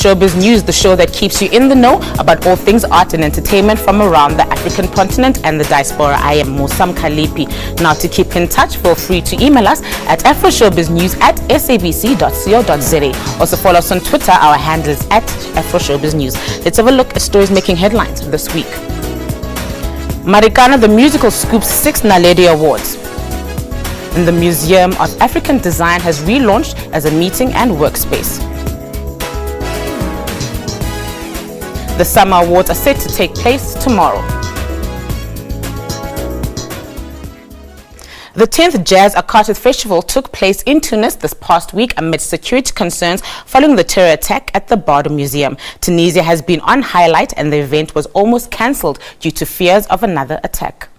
Afroshowbiz News, the show that keeps you in the know about all things art and entertainment from around the African continent and the diaspora. I am Musam Khalipi. Now, to keep in touch, feel free to email us at afroshowbiznews@sabc.co.za. Also follow us on Twitter. Our handle is @AfroShowbizNews. Let's have a look at stories making headlines this week. Marikana the Musical scoops 6 Naledi Awards. And the Museum of African Design has relaunched as a meeting and workspace. The Summer Awards are set to take place tomorrow. The 10th Jazz Akartith Festival took place in Tunis this past week amidst security concerns following the terror attack at the Bardo Museum. Tunisia has been on highlight and the event was almost cancelled due to fears of another attack.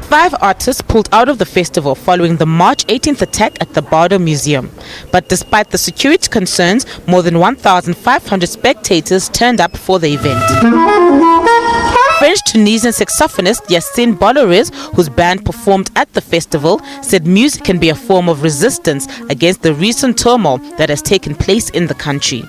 5 artists pulled out of the festival following the March 18th attack at the Bardo Museum. But despite the security concerns, more than 1,500 spectators turned up for the event. French-Tunisian saxophonist Yassine Bollorez, whose band performed at the festival, said music can be a form of resistance against the recent turmoil that has taken place in the country.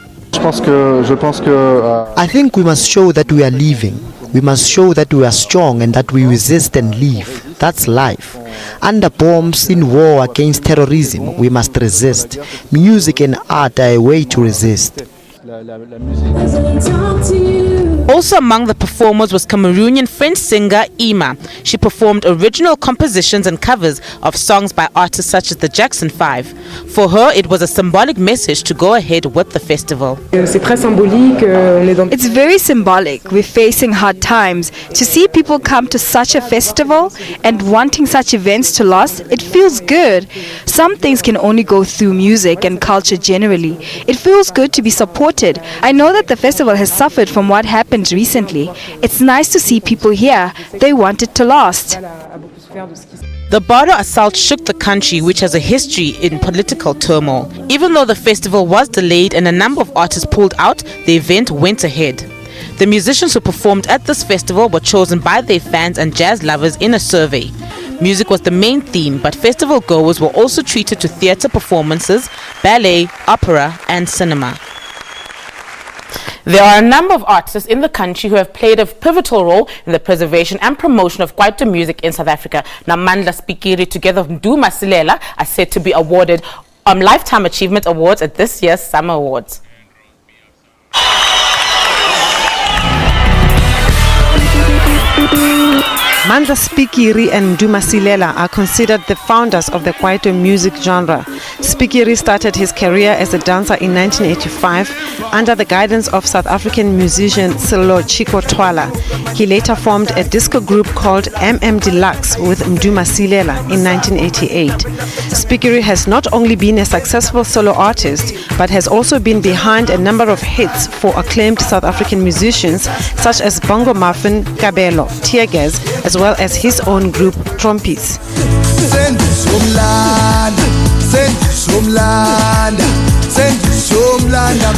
I think we must show that we are living. We must show that we are strong and that we resist and live. That's life. Under bombs, in war against terrorism, we must resist. Music and art are a way to resist. Also among the performers was Cameroonian French singer Ima. She performed original compositions and covers of songs by artists such as the Jackson 5. For her, it was a symbolic message to go ahead with the festival. It's very symbolic. We're facing hard times. To see people come to such a festival and wanting such events to last, it feels good. Some things can only go through music and culture generally. It feels good to be supported. I know that the festival has suffered from what happened recently. It's nice to see people here. They want it to last. The Bardo assault shook the country, which has a history in political turmoil. Even though the festival was delayed and a number of artists pulled out, the event went ahead. The musicians who performed at this festival were chosen by their fans and jazz lovers in a survey. Music was the main theme, but festival goers were also treated to theatre performances, ballet, opera and cinema. There are a number of artists in the country who have played a pivotal role in the preservation and promotion of Kwaito music in South Africa. Namandla Spikiri together with Mdu Masilela are said to be awarded Lifetime Achievement Awards at this year's Summer Awards. Mandla Spikiri and Mdu Masilela are considered the founders of the Kwaito music genre. Spikiri started his career as a dancer in 1985 under the guidance of South African musician Sello Chico Twala. He later formed a disco group called MM Deluxe with Mdu Masilela in 1988. Spikiri has not only been a successful solo artist, but has also been behind a number of hits for acclaimed South African musicians such as Bongo Muffin, Kabelo, Teargas, as well as his own group Trompies.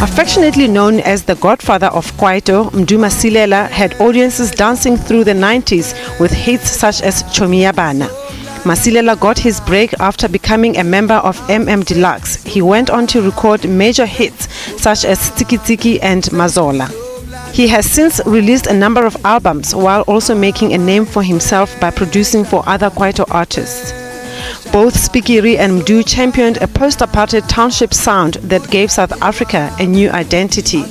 Affectionately known as the godfather of Kwaito, Mdu Masilela had audiences dancing through the 90s with hits such as Chomiyabana. Masilela got his break after becoming a member of MM Deluxe. He went on to record major hits such as Tiki Tiki and Mazola. He has since released a number of albums while also making a name for himself by producing for other Kwaito artists. Both Spikiri and Mdu championed a post-apartheid township sound that gave South Africa a new identity.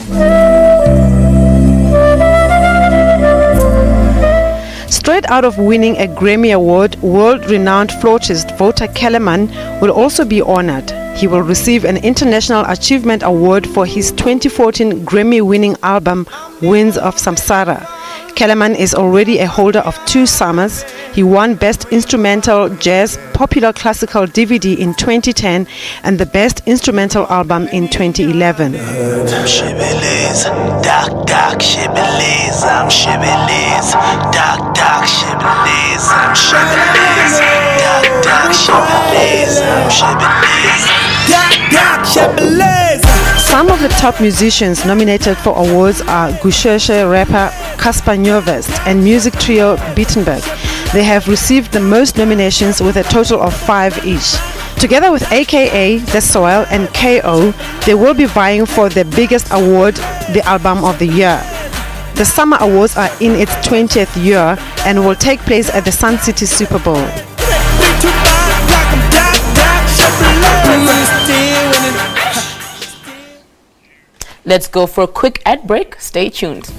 Straight out of winning a Grammy Award, world-renowned flautist Wouter Kellerman will also be honored. He will receive an International Achievement Award for his 2014 Grammy-winning album, Winds of Samsara. Kellerman is already a holder of 2 summers. He won Best Instrumental Jazz Popular Classical DVD in 2010 and the Best Instrumental Album in 2011. Some of the top musicians nominated for awards are Gusheshe rapper Caspar Nyovest and music trio Bittenberg. They have received the most nominations with a total of 5 each. Together with AKA, The Soil and KO, they will be vying for the biggest award, the Album of the Year. The Summer Awards are in its 20th year and will take place at the Sun City Super Bowl. Let's go for a quick ad break. Stay tuned.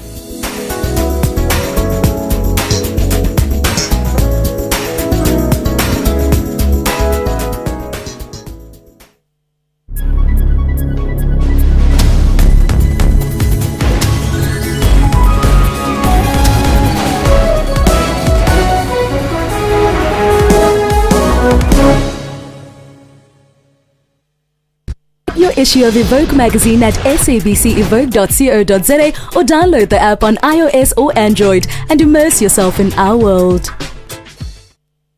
Your issue of Evoke magazine at sabcevoke.co.za or download the app on iOS or Android and immerse yourself in our world.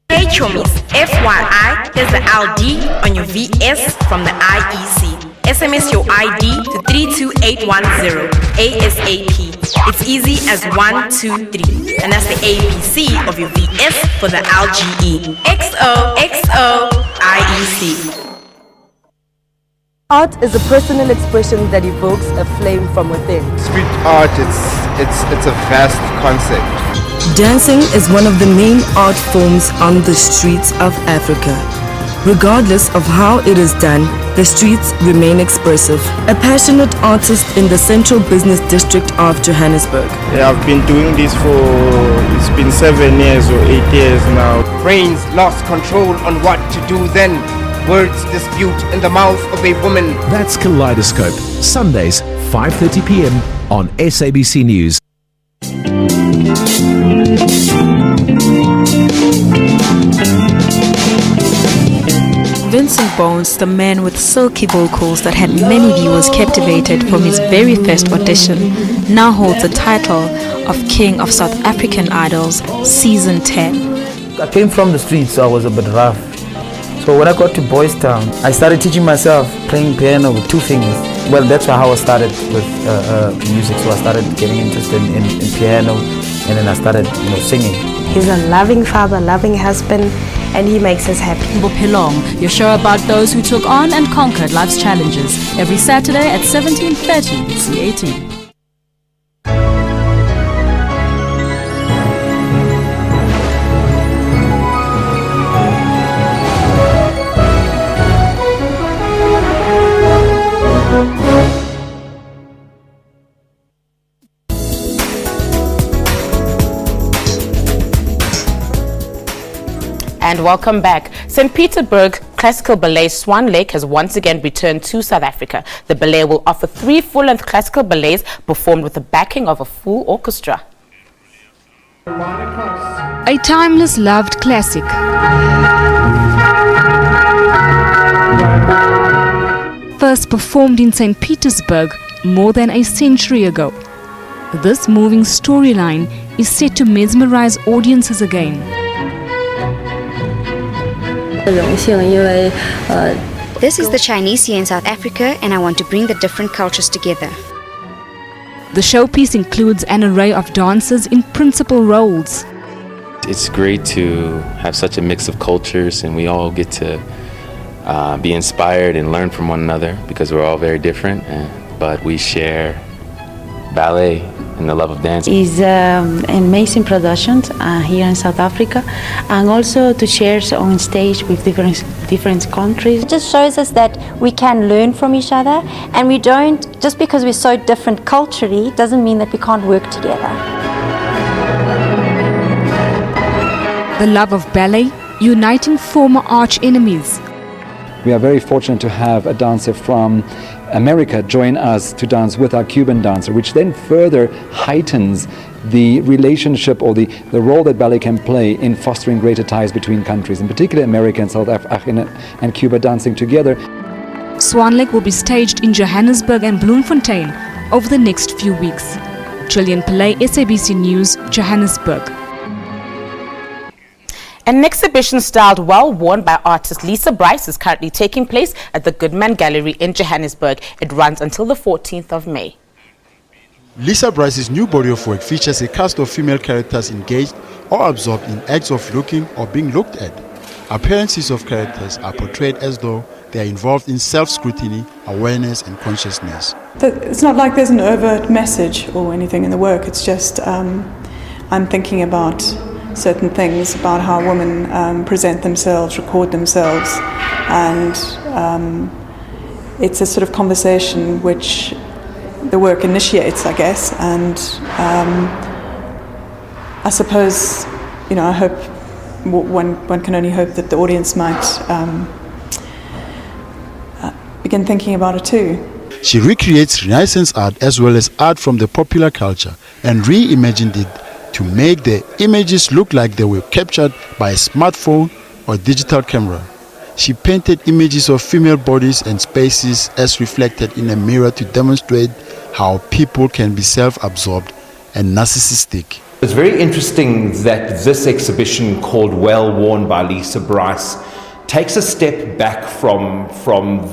Hey Chomis, FYI, there's the LD on your VS from the IEC. SMS your ID to 32810 ASAP. It's easy as 1, 2, 3. And that's the ABC of your VS for the LGE. XOXO IEC. Art is a personal expression that evokes a flame from within. Street art, it's a vast concept. Dancing is one of the main art forms on the streets of Africa. Regardless of how it is done, the streets remain expressive. A passionate artist in the central business district of Johannesburg. Yeah, I've been doing this it's been 7 years or 8 years now. Brains lost control on what to do then. Words dispute in the mouth of a woman. That's Kaleidoscope, Sundays, 5:30 p.m. on SABC News. Vincent Bones, the man with silky vocals that had many viewers captivated from his very first audition, now holds the title of King of South African Idols Season 10. I came from the streets, so I was a bit rough. So when I got to Boys Town, I started teaching myself playing piano with 2 fingers. Well, that's how I started with music. So I started getting interested in piano, and then I started, singing. He's a loving father, loving husband, and he makes us happy. Bophelong, your show about those who took on and conquered life's challenges, every Saturday at 17:30 CAT. And welcome back. St. Petersburg Classical Ballet Swan Lake has once again returned to South Africa. The ballet will offer 3 full-length classical ballets performed with the backing of a full orchestra. A timeless loved classic. First performed in St. Petersburg more than a century ago. This moving storyline is set to mesmerize audiences again. This is the Chinese year in South Africa, and I want to bring the different cultures together. The showpiece includes an array of dancers in principal roles. It's great to have such a mix of cultures, and we all get to be inspired and learn from one another because we're all very different, but we share ballet and the love of dance. It's amazing productions here in South Africa, and also to share on stage with different countries. It just shows us that we can learn from each other, and we don't, just because we're so different culturally, doesn't mean that we can't work together. The love of ballet uniting former arch enemies. We are very fortunate to have a dancer from America join us to dance with our Cuban dancer, which then further heightens the relationship or the role that ballet can play in fostering greater ties between countries, in particular America and South Africa and Cuba dancing together. Swan Lake will be staged in Johannesburg and Bloemfontein over the next few weeks. Gillian Pillay, SABC News, Johannesburg. An exhibition styled well worn by artist Lisa Bryce is currently taking place at the Goodman Gallery in Johannesburg. It runs until the 14th of May. Lisa Bryce's new body of work features a cast of female characters engaged or absorbed in acts of looking or being looked at. Appearances of characters are portrayed as though they are involved in self-scrutiny, awareness and consciousness. It's not like there's an overt message or anything in the work, it's just I'm thinking about certain things, about how women present themselves, record themselves, and it's a sort of conversation which the work initiates, I guess, and I suppose, I hope one can only hope that the audience might begin thinking about it too. She recreates Renaissance art as well as art from the popular culture and reimagined it to make the images look like they were captured by a smartphone or digital camera. She painted images of female bodies and spaces as reflected in a mirror to demonstrate how people can be self-absorbed and narcissistic. It's very interesting that this exhibition, called Well Worn by Lisa Bryce, takes a step back from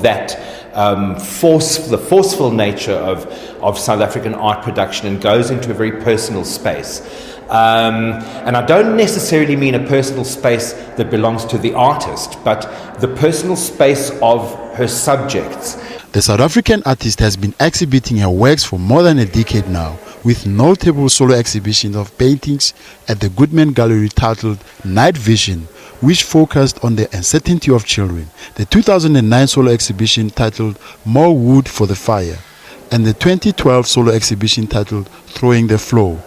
that the forceful nature of South African art production and goes into a very personal space. And I don't necessarily mean a personal space that belongs to the artist, but the personal space of her subjects. The South African artist has been exhibiting her works for more than a decade now, with notable solo exhibitions of paintings at the Goodman Gallery titled Night Vision, which focused on the uncertainty of children, the 2009 solo exhibition titled More Wood for the Fire, and the 2012 solo exhibition titled Throwing the Flow.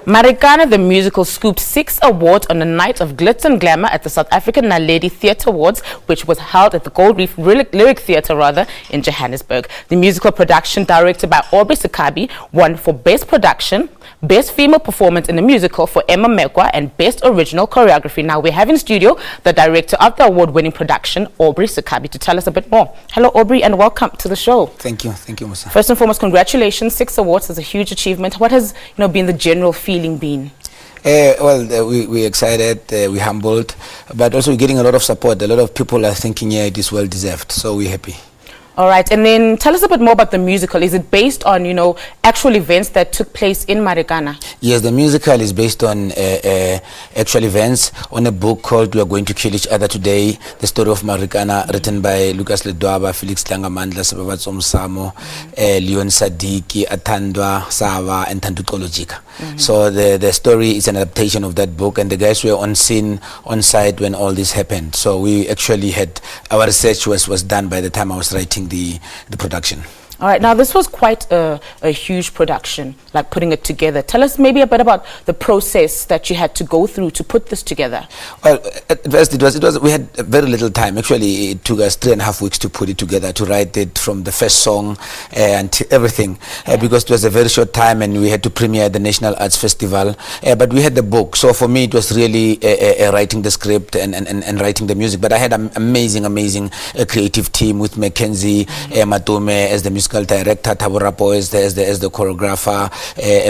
Marikana the musical scooped 6 awards on a night of glitz and glamour at the South African Naledi Theatre Awards, which was held at the Gold Reef Lyric Theatre in Johannesburg. The musical production, directed by Aubrey Sakabi, won for Best Production, Best Female Performance in a Musical for Emma Mekwa, and Best Original Choreography. Now we have in studio the director of the award-winning production, Aubrey Sakabi, to tell us a bit more. Hello, Aubrey, and welcome to the show. Thank you, Musa. First and foremost, congratulations. 6 awards is a huge achievement. What has been the general feeling been? We're excited, we're humbled, but also we're getting a lot of support. A lot of people are thinking, yeah, it is well deserved, so we're happy. All right, and then tell us a bit more about the musical. Is it based on, actual events that took place in Marikana? Yes, the musical is based on actual events, on a book called We Are Going to Kill Each Other Today, the story of Marikana, written by Lucas Ledwaba, Felix Langamandla, Sababat Somsamo, Leon Sadiki, Atandwa, Sava, and Tandukolojika. So the story is an adaptation of that book, and the guys were on scene, on site when all this happened. So we actually had, our research was done by the time I was writing the production. All right, now this was quite a huge production, like putting it together. Tell us maybe a bit about the process that you had to go through to put this together. Well, at first we had very little time. Actually, it took us 3.5 weeks to put it together, to write it from the first song and everything, because it was a very short time and we had to premiere at the National Arts Festival. But we had the book, so for me it was really writing the script and writing the music. But I had an amazing creative team with Mackenzie Matome as the musical director, Taburapo as the choreographer,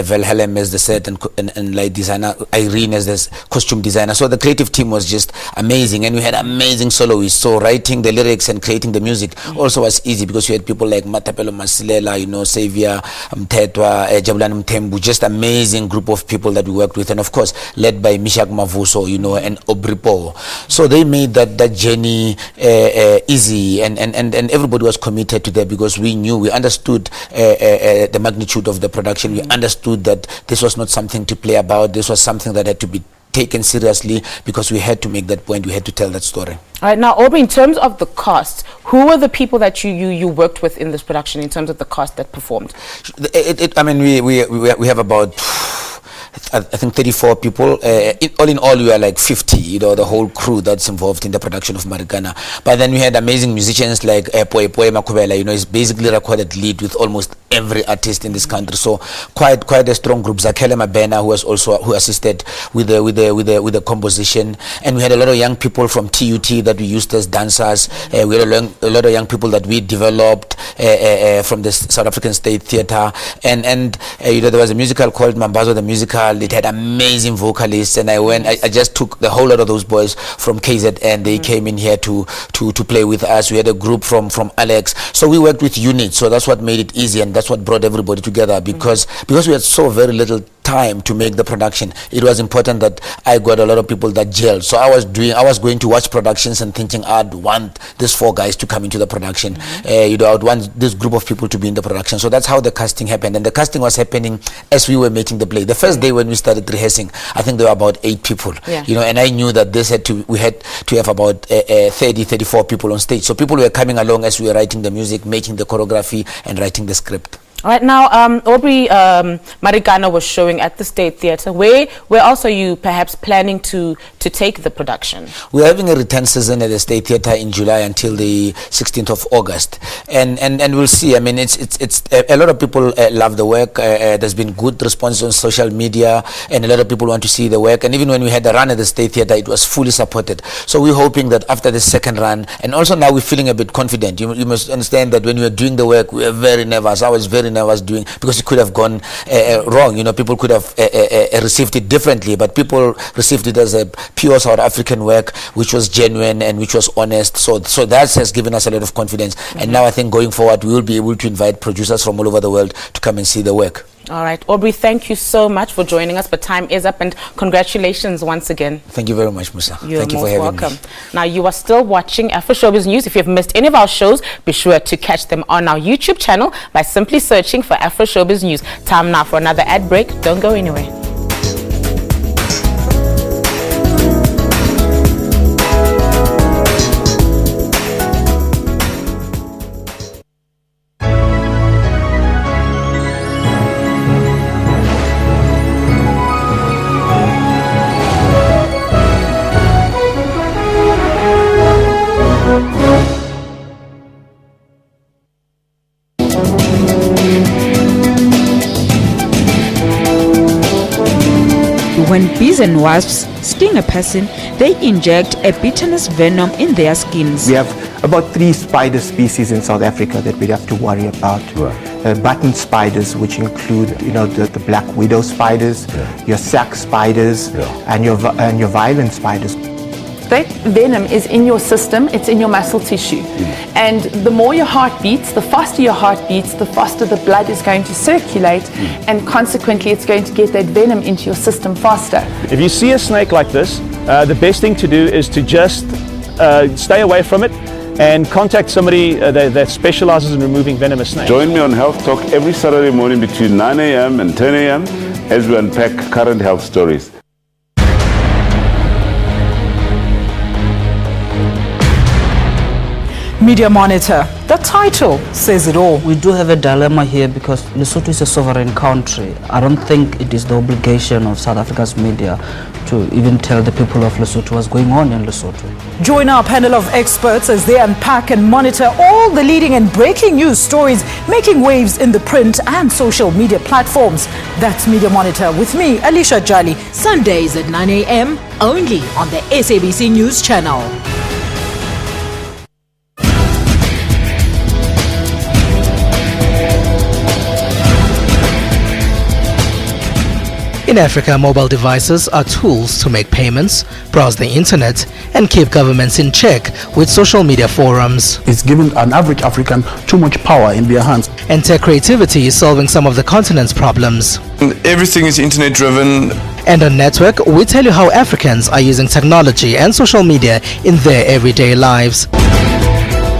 Velhelm as the set and light designer, Irene as the costume designer. So the creative team was just amazing, and we had amazing soloists. So writing the lyrics and creating the music also was easy, because we had people like Matapelo Masilela, Xavier Mtetwa, Jabulani Mtembu, just amazing group of people that we worked with, and of course led by Mishak Mavuso, and Obripo. So they made that journey easy, and everybody was committed to that, because we understood the magnitude of the production. We understood that this was not something to play about. This was something that had to be taken seriously, because we had to make that point. We had to tell that story. All right, now Aubrey, in terms of the cast, who were the people that you worked with in this production, in terms of the cast that performed? We have about, I think, 34 people. All in all, we are like 50, the whole crew that's involved in the production of Marikana. But then we had amazing musicians like Poe Makubela, is basically recorded lead with almost every artist in this country. So quite a strong group. Zakele Mabena, who assisted with the composition. And we had a lot of young people from TUT that we used as dancers. We had a lot of young people that we developed from the South African State Theatre. And there was a musical called Mambazo the Musical. It had amazing vocalists, and I just took the whole lot of those boys from KZN. They came in here to play with us. We had a group from Alex, so we worked with units. So that's what made it easy, and that's what brought everybody together, because we had so very little time to make the production, it was important that I got a lot of people that gelled. So I was going to watch productions and thinking I'd want these 4 guys to come into the production. I would want this group of people to be in the production. So that's how the casting happened. And the casting was happening as we were making the play. The first day when we started rehearsing, I think there were about 8 people. And I knew that we had to have about 34 people on stage. So people were coming along as we were writing the music, making the choreography, and writing the script. All right, now Aubrey Marikana was showing at the State Theatre. Where also you perhaps planning to take the production? We're having a return season at the State Theatre in July until the 16th of August, and we'll see. I mean, it's a lot of people love the work. There's been good response on social media, and a lot of people want to see the work. And even when we had the run at the State Theatre, it was fully supported. So we're hoping that after the second run, and also now we're feeling a bit confident. You must understand that when we were doing the work, we were very nervous. I was very nervous doing, because it could have gone wrong. People could have received it differently, but people received it as a pure South African work, which was genuine and which was honest. So that has given us a lot of confidence. And now I think going forward, we will be able to invite producers from all over the world to come and see the work. All right, Aubrey, thank you so much for joining us, but time is up, and congratulations once again. Thank you very much, Musa. You're Thank you for most having welcome. me. Now, you are still watching Afroshowbiz News. If you've missed any of our shows, be sure to catch them on our YouTube channel by simply searching for Afroshowbiz News. Time now for another ad break. Don't go anywhere. When bees and wasps sting a person, they inject a bitterness venom in their skins. We have about 3 spider species in South Africa that we have to worry about. Button spiders, which include, the black widow spiders, your sac spiders, and your violent spiders. That venom is in your system, it's in your muscle tissue. And the more your heart beats, the faster your heart beats, the faster the blood is going to circulate, and consequently it's going to get that venom into your system faster. If you see a snake like this, the best thing to do is to just stay away from it and contact somebody that specializes in removing venomous snakes. Join me on Health Talk every Saturday morning between 9 a.m. and 10 a.m. as we unpack current health stories. Media Monitor. The title says it all. We do have a dilemma here because Lesotho is a sovereign country. I don't think it is the obligation of South Africa's media to even tell the people of Lesotho what's going on in Lesotho. Join our panel of experts as they unpack and monitor all the leading and breaking news stories making waves in the print and social media platforms. That's Media Monitor with me, Alicia Jali. Sundays at 9 a.m. only on the SABC News Channel. In Africa, mobile devices are tools to make payments, browse the internet, and keep governments in check with social media forums. It's given an average African too much power in their hands. And tech creativity is solving some of the continent's problems. Everything is internet driven. And on Network, we tell you how Africans are using technology and social media in their everyday lives.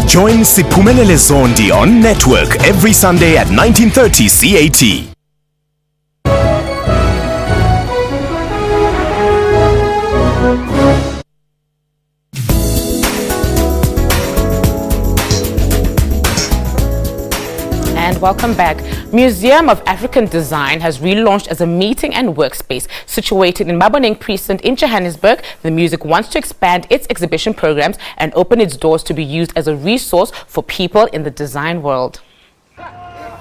Join Siphumelele Zondi on Network every Sunday at 19:30 CAT. And welcome back. Museum of African Design has relaunched as a meeting and workspace situated in Maboneng Precinct in Johannesburg. The museum wants to expand its exhibition programs and open its doors to be used as a resource for people in the design world.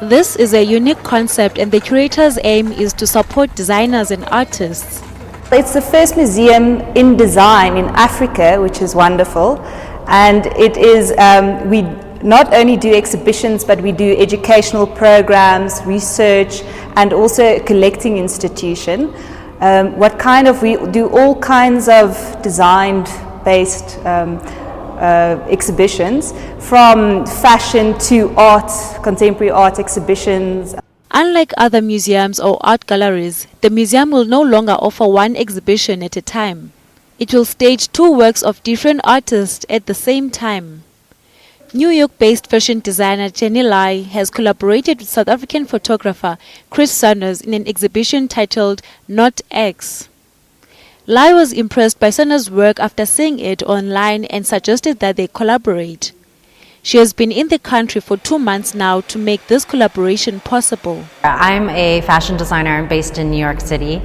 This is a unique concept, and the curator's aim is to support designers and artists. It's the first museum in design in Africa, which is wonderful. And it is, we not only do exhibitions, but we do educational programs, research, and also a collecting institution. We do all kinds of design-based exhibitions, from fashion to art, contemporary art exhibitions. Unlike other museums or art galleries, the museum will no longer offer one exhibition at a time. It will stage 2 works of different artists at the same time. New York-based fashion designer Jenny Lai has collaborated with South African photographer Chris Saunders in an exhibition titled Not X. Lai was impressed by Saunders' work after seeing it online and suggested that they collaborate. She has been in the country for 2 months now to make this collaboration possible. I'm a fashion designer based in New York City,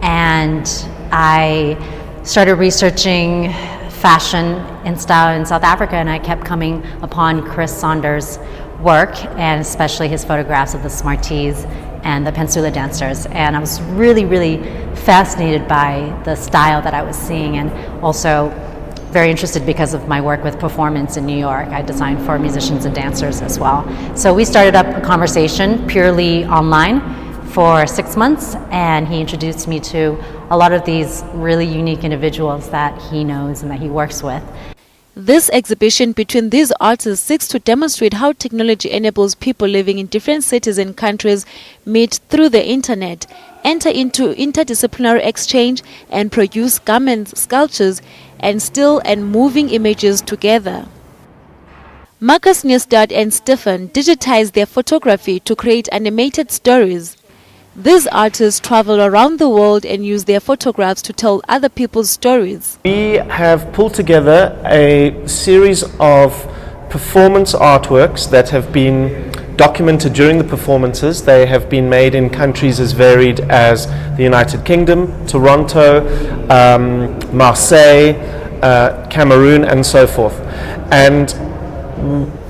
and I started researching fashion and style in South Africa, and I kept coming upon Chris Saunders' work, and especially his photographs of the Smarties and the Pensula dancers. And I was really, really fascinated by the style that I was seeing, and also very interested because of my work with performance in New York. I designed for musicians and dancers as well. So we started up a conversation purely online for 6 months, and he introduced me to a lot of these really unique individuals that he knows and that he works with. This exhibition between these artists seeks to demonstrate how technology enables people living in different cities and countries meet through the internet, enter into interdisciplinary exchange, and produce garments, sculptures, and still and moving images together. Marcus Nierstad and Stefan digitized their photography to create animated stories. These artists travel around the world and use their photographs to tell other people's stories. We have pulled together a series of performance artworks that have been documented during the performances. They have been made in countries as varied as the United Kingdom, Toronto, Marseille, Cameroon, and so forth. And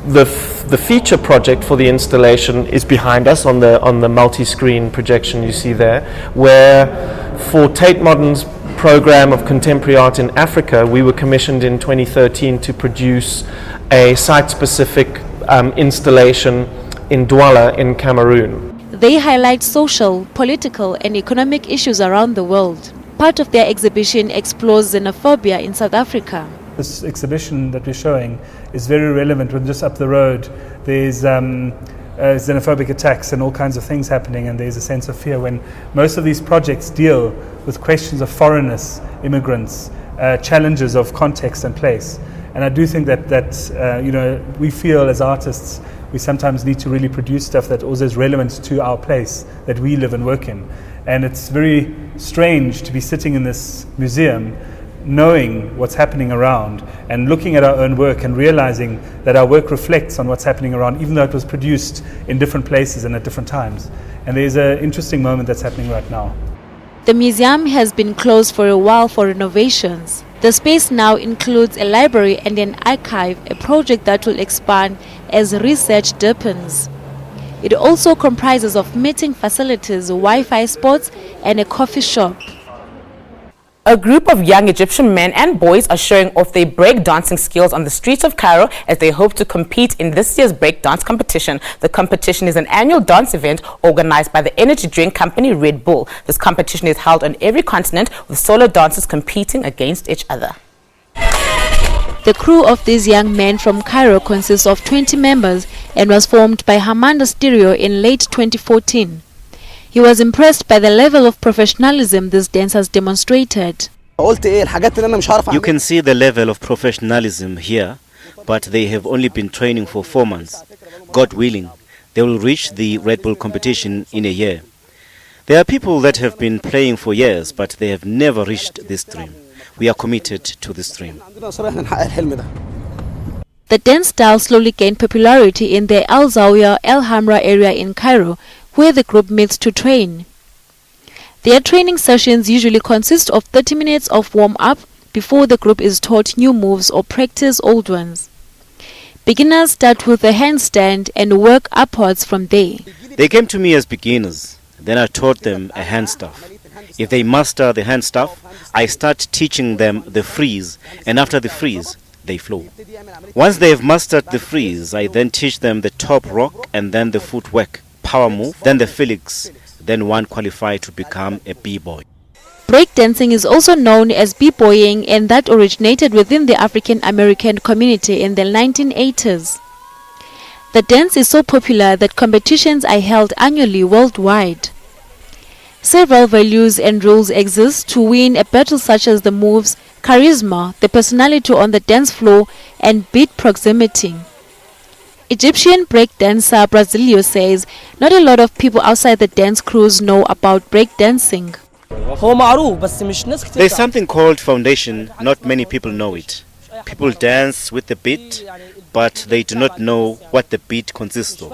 the feature project for the installation is behind us on the multi-screen projection you see there, where for Tate Modern's program of contemporary art in Africa, we were commissioned in 2013 to produce a site-specific installation in Douala in Cameroon. They highlight social, political, and economic issues around the world. Part of their exhibition explores xenophobia in South Africa. This exhibition that we're showing is very relevant when just up the road there's xenophobic attacks and all kinds of things happening, and there's a sense of fear when most of these projects deal with questions of foreignness, immigrants, challenges of context and place. And I do think that we feel as artists we sometimes need to really produce stuff that also is relevant to our place that we live and work in. And it's very strange to be sitting in this museum knowing what's happening around and looking at our own work and realizing that our work reflects on what's happening around, even though it was produced in different places and at different times. And there's an interesting moment that's happening right now. The museum has been closed for a while for renovations. The space now includes a library and an archive, a project that will expand as research deepens. It also comprises of meeting facilities, Wi-Fi spots, and a coffee shop. A group of young Egyptian men and boys are showing off their break-dancing skills on the streets of Cairo as they hope to compete in this year's break-dance competition. The competition is an annual dance event organized by the energy drink company Red Bull. This competition is held on every continent, with solo dancers competing against each other. The crew of these young men from Cairo consists of 20 members and was formed by Hamanda Stereo in late 2014. He was impressed by the level of professionalism these dancers demonstrated. You can see the level of professionalism here, but they have only been training for 4 months. God willing, they will reach the Red Bull competition in a year. There are people that have been playing for years, but they have never reached this dream. We are committed to this dream. The dance style slowly gained popularity in the Al Zawiya El Hamra area in Cairo, where the group meets to train. Their training sessions usually consist of 30 minutes of warm-up before the group is taught new moves or practice old ones. Beginners start with a handstand and work upwards from there. They came to me as beginners. Then I taught them a handstand. If they master the handstand, I start teaching them the freeze, and after the freeze, they flow. Once they have mastered the freeze, I then teach them the top rock and then the footwork, power move, then the Felix, then one qualified to become a b-boy. Breakdancing is also known as b-boying, and that originated within the African American community in the 1980s. The dance is so popular that competitions are held annually worldwide. Several values and rules exist to win a battle, such as the moves, charisma, the personality on the dance floor, and beat proximity. Egyptian breakdancer Brazilio says not a lot of people outside the dance crews know about breakdancing. There's something called foundation, not many people know it. People dance with the beat, but they do not know what the beat consists of.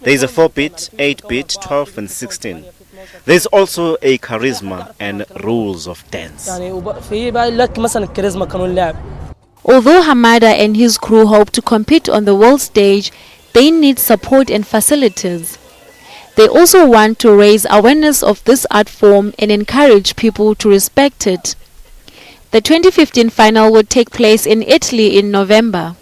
There is a 4-beat, 8-beat, 12 and 16. There is also a charisma and rules of dance. Although Hamada and his crew hope to compete on the world stage, they need support and facilities. They also want to raise awareness of this art form and encourage people to respect it. The 2015 final will take place in Italy in November.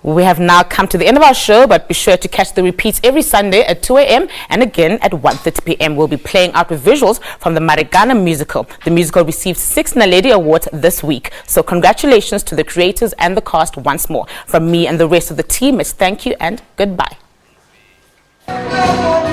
We have now come to the end of our show, but be sure to catch the repeats every Sunday at 2 a.m. and again at 1:30 p.m. We'll be playing out with visuals from the Marigana musical. The musical received 6 Naledi Awards this week. So congratulations to the creators and the cast once more. From me and the rest of the team, it's thank you and goodbye. No.